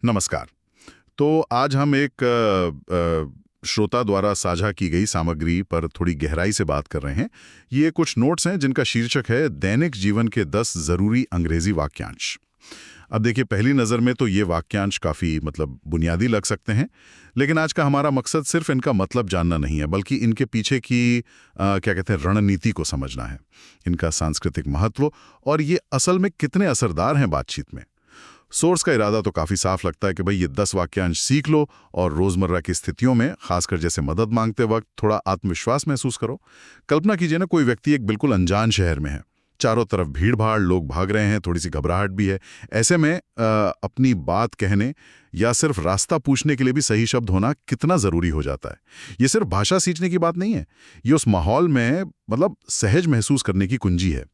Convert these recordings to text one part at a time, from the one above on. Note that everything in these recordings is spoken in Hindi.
नमस्कार। तो आज हम एक श्रोता द्वारा साझा की गई सामग्री पर थोड़ी गहराई से बात कर रहे हैं। ये कुछ नोट्स हैं जिनका शीर्षक है दैनिक जीवन के 10 जरूरी अंग्रेजी वाक्यांश। अब देखिए, पहली नज़र में तो ये वाक्यांश काफ़ी बुनियादी लग सकते हैं, लेकिन आज का हमारा मकसद सिर्फ इनका मतलब जानना नहीं है, बल्कि इनके पीछे की क्या कहते हैं रणनीति को समझना है, इनका सांस्कृतिक महत्व और ये असल में कितने असरदार हैं बातचीत में। सोर्स का इरादा तो काफ़ी साफ लगता है कि भाई ये 10 वाक्यांश सीख लो और रोज़मर्रा की स्थितियों में, खासकर जैसे मदद मांगते वक्त, थोड़ा आत्मविश्वास महसूस करो। कल्पना कीजिए ना, कोई व्यक्ति एक बिल्कुल अनजान शहर में है, चारों तरफ भीड़ भाड़, लोग भाग रहे हैं, थोड़ी सी घबराहट भी है। ऐसे में अपनी बात कहने या सिर्फ रास्ता पूछने के लिए भी सही शब्द होना कितना ज़रूरी हो जाता है। ये सिर्फ भाषा सीखने की बात नहीं है, ये उस माहौल में सहज महसूस करने की कुंजी है।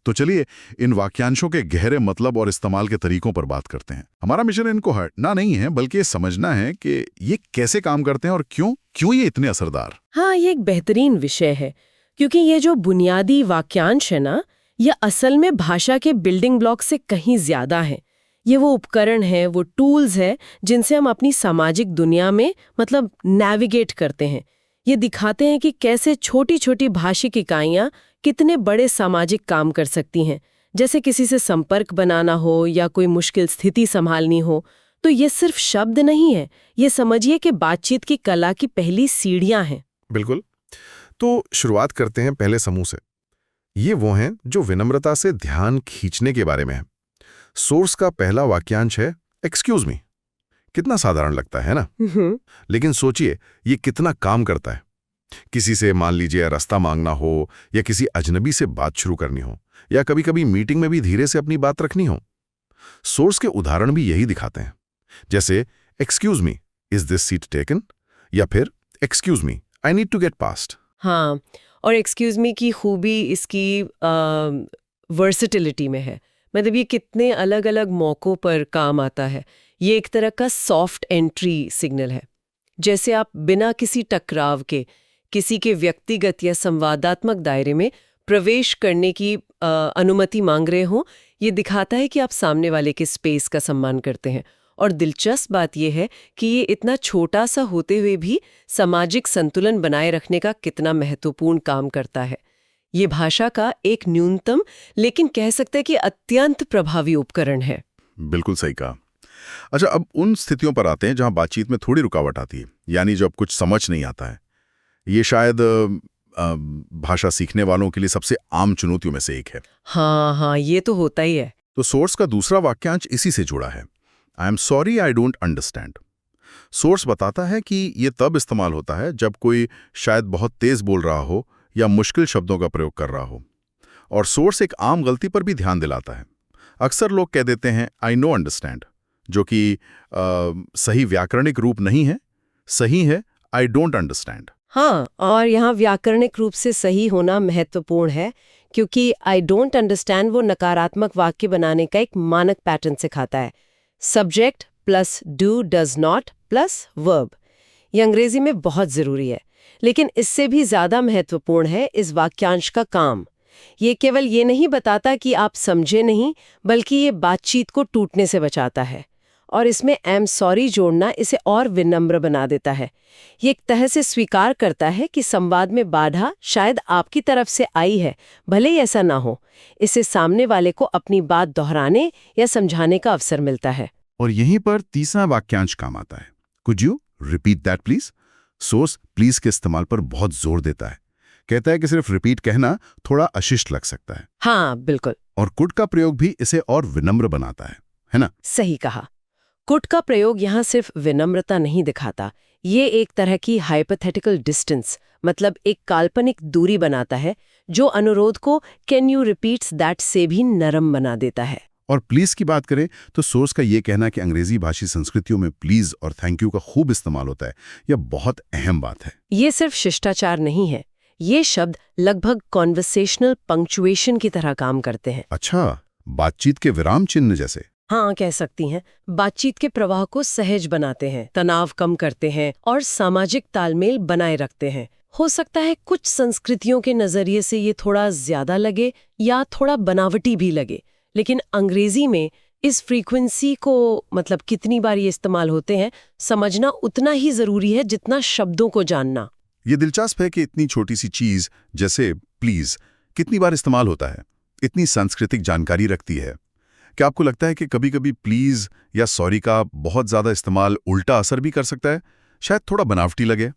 तो चलिए इन वाक्यांशों के गहरे मतलब और इस्तेमाल के तरीकों पर बात करते हैं। हमारा मिशन इनको हटना नहीं है, बल्कि ये समझना है कि ये कैसे काम करते हैं और क्यों ये इतने असरदार। हाँ, ये एक बेहतरीन विषय है, क्योंकि ये जो बुनियादी वाक्यांश है ना, ये असल में भाषा के बिल्डिंग ब्लॉक से कहीं ज्यादा है। ये वो उपकरण है, वो टूल्स है जिनसे हम अपनी सामाजिक दुनिया में नेविगेट करते हैं। ये दिखाते हैं कि कैसे छोटी छोटी भाषिक इकाइयाँ कितने बड़े सामाजिक काम कर सकती हैं। जैसे किसी से संपर्क बनाना हो या कोई मुश्किल स्थिति संभालनी हो, तो ये सिर्फ शब्द नहीं है, ये समझिए कि बातचीत की कला की पहली सीढ़ियां हैं। बिल्कुल। तो शुरुआत करते हैं पहले समूह से। ये वो हैं जो विनम्रता से ध्यान खींचने के बारे में है। सोर्स का पहला वाक्यांश है एक्सक्यूज मी। कितना साधारण लगता है ना, लेकिन सोचिए ये कितना काम करता है। किसी से मान लीजिए रास्ता मांगना हो, या किसी अजनबी से बात शुरू करनी हो, या कभी कभी मीटिंग में भी धीरे से अपनी बात रखनी हो। सोर्स के उदाहरण भी यही दिखाते हैं, जैसे excuse me, is this seat taken, या फिर excuse me, I need to get past. हाँ, और एक्सक्यूज मी की खूबी इसकी वर्सेटिलिटी में है। ये कितने अलग अलग मौक़ों पर काम आता है। ये एक तरह का सॉफ्ट एंट्री सिग्नल है। जैसे आप बिना किसी टकराव के किसी के व्यक्तिगत या संवादात्मक दायरे में प्रवेश करने की अनुमति मांग रहे हो। ये दिखाता है कि आप सामने वाले के स्पेस का सम्मान करते हैं। और दिलचस्प बात यह है कि ये इतना छोटा सा होते हुए भी सामाजिक संतुलन बनाए रखने का कितना महत्वपूर्ण काम करता है। ये भाषा का एक न्यूनतम, लेकिन कह सकते हैं कि अत्यंत प्रभावी उपकरण है। बिल्कुल सही कहा। अच्छा, अब उन स्थितियों पर आते हैं जहां बातचीत में थोड़ी रुकावट आती है, यानी जब कुछ समझ नहीं आता है। ये शायद भाषा सीखने वालों के लिए सबसे आम चुनौतियों में से एक है। हाँ, ये तो होता ही है। तो सोर्स का दूसरा वाक्यांश इसी से जुड़ा है, I am sorry I don't understand. Source बताता है कि ये तब इस्तेमाल होता है जब कोई शायद बहुत तेज बोल रहा हो या मुश्किल शब्दों का प्रयोग कर रहा हो। और सोर्स एक आम गलती पर भी ध्यान दिलाता है। अक्सर लोग कह देते हैं आई नो अंडरस्टैंड, जो कि सही व्याकरणिक रूप नहीं है। सही है आई डोंट अंडरस्टैंड। हाँ, और यहाँ व्याकरणिक रूप से सही होना महत्वपूर्ण है, क्योंकि आई डोंट अंडरस्टैंड वो नकारात्मक वाक्य बनाने का एक मानक पैटर्न सिखाता है। Subject plus do does not plus verb. ये अंग्रेजी में बहुत जरूरी है, लेकिन इससे भी ज्यादा महत्वपूर्ण है इस वाक्यांश का काम। ये केवल ये नहीं बताता कि आप समझे नहीं, बल्कि ये बातचीत को टूटने से बचाता है। और इसमें आई एम सॉरी जोड़ना इसे और विनम्र बना देता है। ये एक तरह से स्वीकार करता है कि संवाद में बाधा शायद आपकी तरफ से आई है, भले ही ऐसा ना हो। इससे सामने वाले को अपनी बात दोहराने या समझाने का अवसर मिलता है। और यहीं पर तीसरा वाक्यांश काम आता है, could you repeat that please. Source please के इस्तेमाल पर बहुत जोर देता है। कहता है कि सिर्फ रिपीट कहना थोड़ा अशिष्ट लग सकता है। हाँ, बिल्कुल। और कुड का प्रयोग भी इसे और विनम्र बनाता है ना? सही कहा। कुड का प्रयोग यहाँ सिर्फ विनम्रता नहीं दिखाता, ये एक तरह की हाइपोथेटिकल डिस्टेंस, एक काल्पनिक दूरी बनाता है, जो अनुरोध को कैन यू रिपीट्स दैट से भी नरम बना देता है। और प्लीज की बात करें तो सोर्स का ये कहना कि अंग्रेजी भाषी संस्कृतियों में प्लीज और थैंक यू का खूब इस्तेमाल होता है, यह बहुत अहम बात है। ये सिर्फ शिष्टाचार नहीं है, ये शब्द लगभग कॉन्वर्सेशनल पंक्चुएशन की तरह काम करते हैं। अच्छा, बातचीत के विराम चिन्ह जैसे? हाँ, कह सकती हैं। बातचीत के प्रवाह को सहज बनाते हैं, तनाव कम करते हैं और सामाजिक तालमेल बनाए रखते हैं। हो सकता है कुछ संस्कृतियों के नजरिए से ये थोड़ा ज्यादा लगे या थोड़ा बनावटी भी लगे, लेकिन अंग्रेजी में इस फ्रीक्वेंसी को मतलब कितनी बार ये इस्तेमाल होते हैं समझना उतना ही जरूरी है जितना शब्दों को जानना। ये दिलचस्प है कि इतनी छोटी सी चीज जैसे प्लीज कितनी बार इस्तेमाल होता है, इतनी सांस्कृतिक जानकारी रखती है। क्या आपको लगता है कि कभी-कभी प्लीज या सॉरी का बहुत ज्यादा इस्तेमाल उल्टा असर भी कर सकता है, शायद थोड़ा बनावटी लगे?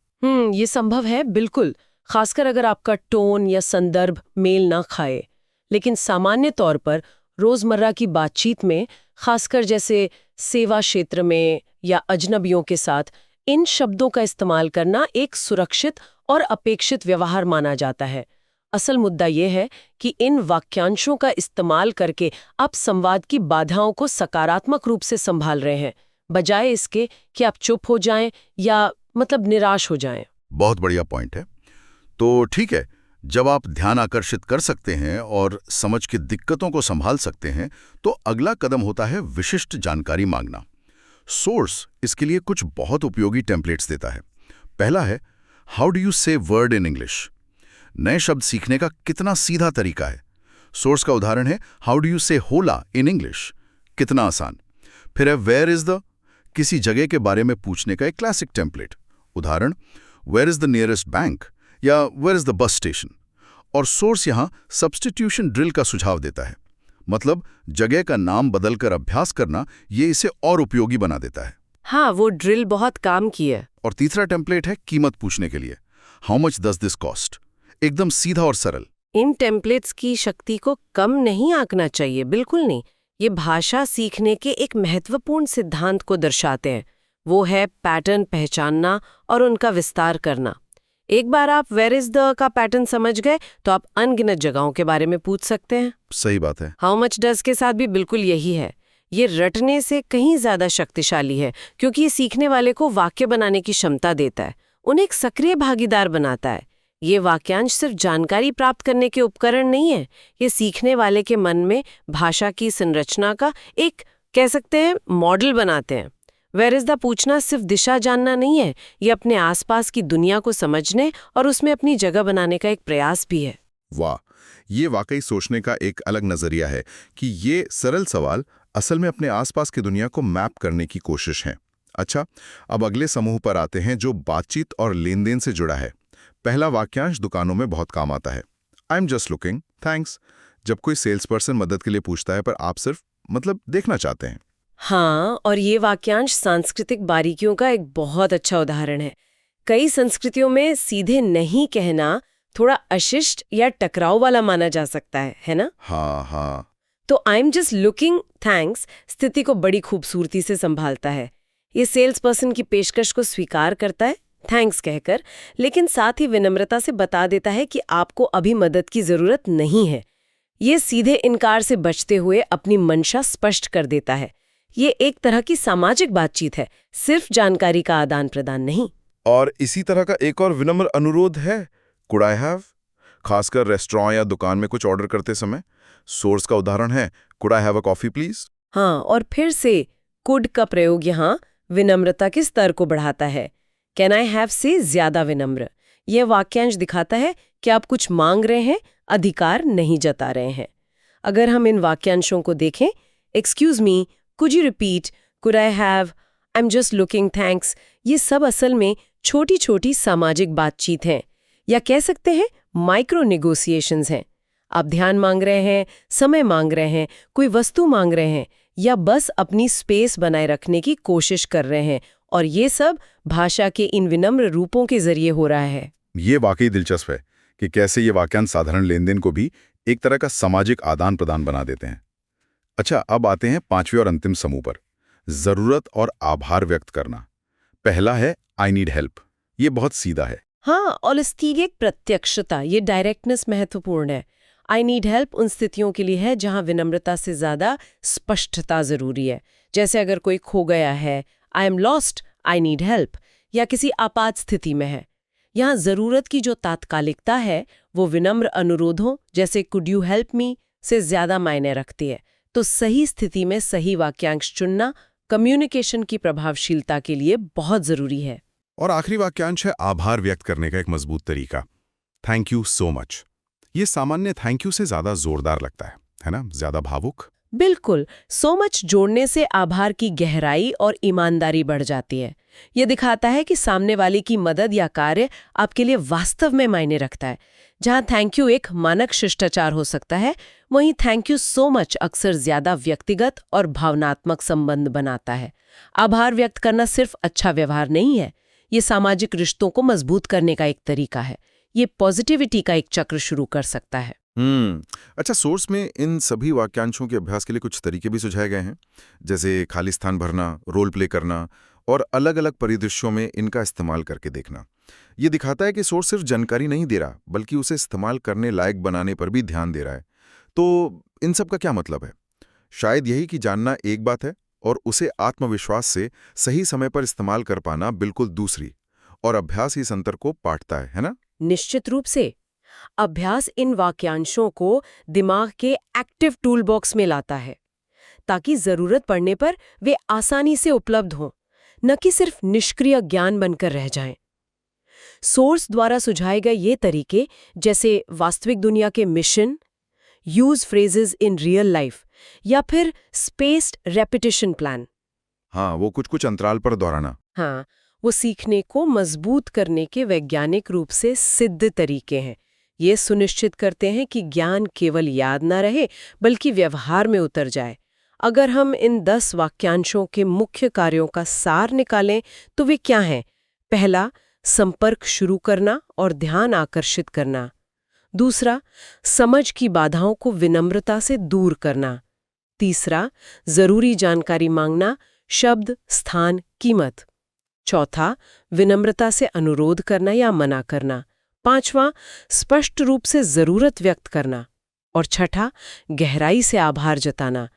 ये संभव है, बिल्कुल, खासकर अगर आपका टोन या संदर्भ मेल ना खाए। लेकिन सामान्य तौर पर रोजमर्रा की बातचीत में, खासकर जैसे सेवा क्षेत्र में या अजनबियों के साथ, इन शब्दों का इस्तेमाल करना एक सुरक्षित और अपेक्षित व्यवहार माना जाता है। असल मुद्दा यह है कि इन वाक्यांशों का इस्तेमाल करके आप संवाद की बाधाओं को सकारात्मक रूप से संभाल रहे हैं, बजाय इसके कि आप चुप हो जाएं या मतलब निराश हो जाएं। बहुत बढ़िया पॉइंट है। तो ठीक है, जब आप ध्यान आकर्षित कर सकते हैं और समझ की दिक्कतों को संभाल सकते हैं, तो अगला कदम होता है विशिष्ट जानकारी मांगना। सोर्स इसके लिए कुछ बहुत उपयोगी टेम्पलेट्स देता है। पहला है हाउ डू यू से वर्ड इन इंग्लिश। नए शब्द सीखने का कितना सीधा तरीका है। सोर्स का उदाहरण है हाउ डू यू से होला इन इंग्लिश, कितना आसान। फिर है वेयर इज द, किसी जगह के बारे में पूछने का एक क्लासिक टेम्पलेट। उदाहरण where is the nearest bank या where is the bus station. और सोर्स यहाँ सब्स्टिट्यूशन ड्रिल का सुझाव देता है, मतलब जगह का नाम बदलकर अभ्यास करना, ये इसे और उपयोगी बना देता है। हाँ, वो ड्रिल बहुत काम की है। और तीसरा टेम्पलेट है कीमत पूछने के लिए, how much does this cost. एकदम सीधा और सरल। इन टेम्पलेट्स की शक्ति को कम नहीं आंकना चाहिए, बिल्कुल नहीं। ये भाषा सीखने के एक महत्वपूर्ण सिद्धांत को दर्शाते हैं, वो है पैटर्न पहचानना और उनका विस्तार करना। एक बार आप वेयर इज द का पैटर्न समझ गए तो आप अनगिनत जगहों के बारे में पूछ सकते हैं। सही बात है। हाउ मच डज के साथ भी बिल्कुल यही है। ये रटने से कहीं ज्यादा शक्तिशाली है, क्योंकि ये सीखने वाले को वाक्य बनाने की क्षमता देता है, उन्हें एक सक्रिय भागीदार बनाता है। ये वाक्यांश सिर्फ जानकारी प्राप्त करने के उपकरण नहीं है, ये सीखने वाले के मन में भाषा की संरचना का एक, कह सकते हैं, मॉडल बनाते हैं। वेयर इज द पूछना सिर्फ दिशा जानना नहीं है, ये अपने आसपास की दुनिया को समझने और उसमें अपनी जगह बनाने का एक प्रयास भी है। वाह, ये वाकई सोचने का एक अलग नजरिया है कि ये सरल सवाल असल में अपने आसपास की दुनिया को मैप करने की कोशिश है। अच्छा, अब अगले समूह पर आते हैं जो बातचीत और लेन देन से जुड़ा है। पहला वाक्यांश दुकानों में बहुत काम आता है, I am just looking thanks. जब कोई सेल्स पर्सन मदद के लिए पूछता है पर आप सिर्फ मतलब देखना चाहते हैं। हाँ, और ये वाक्यांश सांस्कृतिक बारीकियों का एक बहुत अच्छा उदाहरण है। कई संस्कृतियों में सीधे नहीं कहना थोड़ा अशिष्ट या टकराव वाला माना जा सकता है ना? हाँ। तो I am just looking thanks स्थिति को बड़ी खूबसूरती से संभालता है। ये सेल्स पर्सन की पेशकश को स्वीकार करता है थैंक्स कहकर, लेकिन साथ ही विनम्रता से बता देता है कि आपको अभी मदद की जरूरत नहीं है। ये सीधे इनकार से बचते हुए अपनी मंशा स्पष्ट कर देता है। ये एक तरह की सामाजिक बातचीत है, सिर्फ जानकारी का आदान प्रदान नहीं। और इसी तरह का एक और विनम्र अनुरोध है, कुड आई हैव। खासकर रेस्टोरेंट या दुकान में कुछ ऑर्डर करते समय सोर्स का उदाहरण है, could I have a coffee please. हाँ, और फिर से कुड का प्रयोग यहाँ विनम्रता के स्तर को बढ़ाता है। कैन आई हैव से ज्यादा विनम्र। यह वाक्यांश दिखाता है कि आप कुछ मांग रहे हैं, अधिकार नहीं जता रहे हैं। अगर हम इन वाक्यांशों को देखें, excuse me, could you repeat, could I have, I am just looking thanks, ये सब असल में छोटी छोटी सामाजिक बातचीत हैं, या कह सकते हैं माइक्रो नेगोशिएशंस हैं। आप ध्यान मांग रहे हैं, समय मांग रहे हैं, कोई वस्तु मांग रहे हैं, या बस अपनी स्पेस बनाए रखने की कोशिश कर रहे हैं, और ये सब भाषा के इन विनम्र रूपों के जरिए हो रहा है। ये वाकई दिलचस्प है कि कैसे ये वाक्यांश साधारण लेनदेन को भी एक तरह का सामाजिक आदान प्रदान बना देते हैं। अच्छा, अब आते हैं पांचवें और अंतिम समूह पर, जरूरत और आभार व्यक्त करना। पहला है आई नीड हेल्प। ये बहुत सीधा है। हाँ, और इसकी एक प्रत्यक्षता, ये डायरेक्टनेस महत्वपूर्ण है। आई नीड हेल्प उन स्थितियों के लिए है जहां विनम्रता से ज्यादा स्पष्टता जरूरी है। जैसे अगर कोई खो गया है, I am lost, I need help, या किसी आपात स्थिति में है। यहाँ जरूरत की जो तात्कालिकता है वो विनम्र अनुरोधों जैसे कुड यू हेल्प मी से ज्यादा मायने रखती है। तो सही स्थिति में सही वाक्यांश चुनना कम्युनिकेशन की प्रभावशीलता के लिए बहुत जरूरी है। और आखिरी वाक्यांश है आभार व्यक्त करने का एक मजबूत तरीका, थैंक यू सो मच। ये सामान्य थैंक यू से ज्यादा जोरदार लगता है ना? ज्यादा भावुक। बिल्कुल, सो मच जोड़ने से आभार की गहराई और ईमानदारी बढ़ जाती है। ये दिखाता है कि सामने वाले की मदद या कार्य आपके लिए वास्तव में मायने रखता है। जहाँ थैंक यू एक मानक शिष्टाचार हो सकता है, वहीं थैंक यू सो मच अक्सर ज्यादा व्यक्तिगत और भावनात्मक संबंध बनाता है। आभार व्यक्त करना सिर्फ अच्छा व्यवहार नहीं है, ये सामाजिक रिश्तों को मजबूत करने का एक तरीका है। ये पॉजिटिविटी का एक चक्र शुरू कर सकता है। अच्छा, सोर्स में इन सभी वाक्यांशों के अभ्यास के लिए कुछ तरीके भी सुझाए गए हैं, जैसे खाली स्थान भरना, रोल प्ले करना और अलग-अलग परिदृश्यों में इनका इस्तेमाल करके देखना। ये दिखाता है कि सोर्स सिर्फ जानकारी नहीं दे रहा, बल्कि उसे इस्तेमाल करने लायक बनाने पर भी ध्यान दे रहा है। तो इन सब का क्या मतलब है? शायद यही कि जानना एक बात है और उसे आत्मविश्वास से सही समय पर इस्तेमाल कर पाना बिल्कुल दूसरी, और अभ्यास इस अंतर को पाटता है ना? निश्चित रूप से अभ्यास इन वाक्यांशों को दिमाग के एक्टिव टूल बॉक्स में लाता है, ताकि जरूरत पड़ने पर वे आसानी से उपलब्ध हों, न कि सिर्फ निष्क्रिय ज्ञान बनकर रह जाएं। सोर्स द्वारा सुझाए गए ये तरीके, जैसे वास्तविक दुनिया के mission, use phrases in real life या फिर स्पेस्ड रेपिटेशन प्लान, हाँ, वो कुछ अंतराल पर दोहराना। हाँ, वो सीखने को मजबूत करने के वैज्ञानिक रूप से सिद्ध तरीके हैं। ये सुनिश्चित करते हैं कि ज्ञान केवल याद न रहे, बल्कि व्यवहार में उतर जाए। अगर हम इन 10 वाक्यांशों के मुख्य कार्यों का सार निकालें तो वे क्या हैं? पहला, संपर्क शुरू करना और ध्यान आकर्षित करना। दूसरा, समझ की बाधाओं को विनम्रता से दूर करना। तीसरा, जरूरी जानकारी मांगना, शब्द, स्थान, कीमत। चौथा, विनम्रता से अनुरोध करना या मना करना। पांचवा, स्पष्ट रूप से जरूरत व्यक्त करना। और छठा, गहराई से आभार जताना।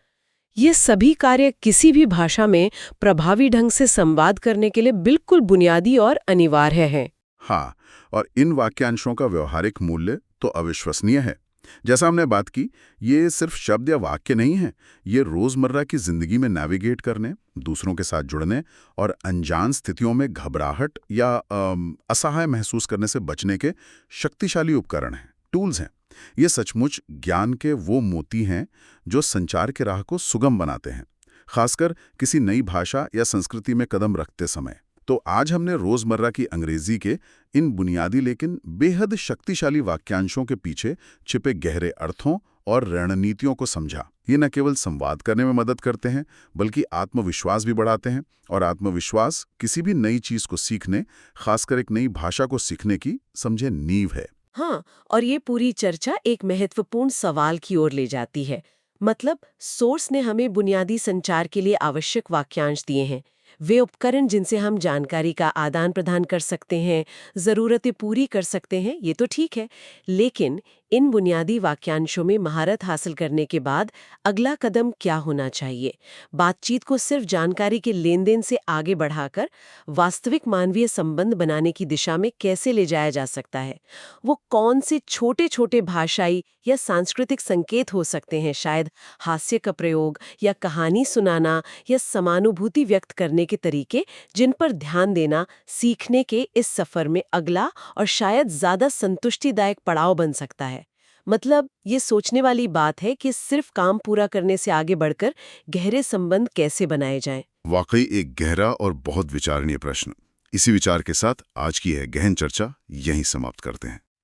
ये सभी कार्य किसी भी भाषा में प्रभावी ढंग से संवाद करने के लिए बिल्कुल बुनियादी और अनिवार्य हैं। हाँ, और इन वाक्यांशों का व्यवहारिक मूल्य तो अविश्वसनीय है। जैसा हमने बात की, ये सिर्फ शब्द या वाक्य नहीं है, ये रोजमर्रा की जिंदगी में नेविगेट करने, दूसरों के साथ जुड़ने और अनजान स्थितियों में घबराहट या असहाय महसूस करने से बचने के शक्तिशाली उपकरण हैं, टूल्स हैं। ये सचमुच ज्ञान के वो मोती हैं जो संचार के राह को सुगम बनाते हैं, खासकर किसी नई भाषा या संस्कृति में कदम रखते समय। तो आज हमने रोजमर्रा की अंग्रेजी के इन बुनियादी लेकिन बेहद शक्तिशाली वाक्यांशों के पीछे छिपे गहरे अर्थों और रणनीतियों को समझा। ये न केवल संवाद करने में मदद करते हैं, बल्कि आत्मविश्वास भी बढ़ाते हैं, और आत्मविश्वास किसी भी नई चीज को सीखने, खासकर एक नई भाषा को सीखने की समझे नींव है। हाँ, और ये पूरी चर्चा एक महत्वपूर्ण सवाल की ओर ले जाती है। मतलब, सोर्स ने हमें बुनियादी संचार के लिए आवश्यक वाक्यांश दिए हैं, वे उपकरण जिनसे हम जानकारी का आदान प्रदान कर सकते हैं, ज़रूरतें पूरी कर सकते हैं, ये तो ठीक है। लेकिन इन बुनियादी वाक्यांशों में महारत हासिल करने के बाद अगला कदम क्या होना चाहिए? बातचीत को सिर्फ जानकारी के लेन देन से आगे बढ़ाकर वास्तविक मानवीय संबंध बनाने की दिशा में कैसे ले जाया जा सकता है? वो कौन से छोटे छोटे भाषाई या सांस्कृतिक संकेत हो सकते हैं? शायद हास्य का प्रयोग या कहानी सुनाना या समानुभूति व्यक्त करने के तरीके, जिन पर ध्यान देना सीखने के इस सफर में अगला और शायद ज्यादा संतुष्टिदायक पड़ाव बन सकता है। मतलब, ये सोचने वाली बात है कि सिर्फ काम पूरा करने से आगे बढ़कर गहरे संबंध कैसे बनाए जाएं। वाकई एक गहरा और बहुत विचारणीय प्रश्न। इसी विचार के साथ आज की यह गहन चर्चा यहीं समाप्त करते हैं।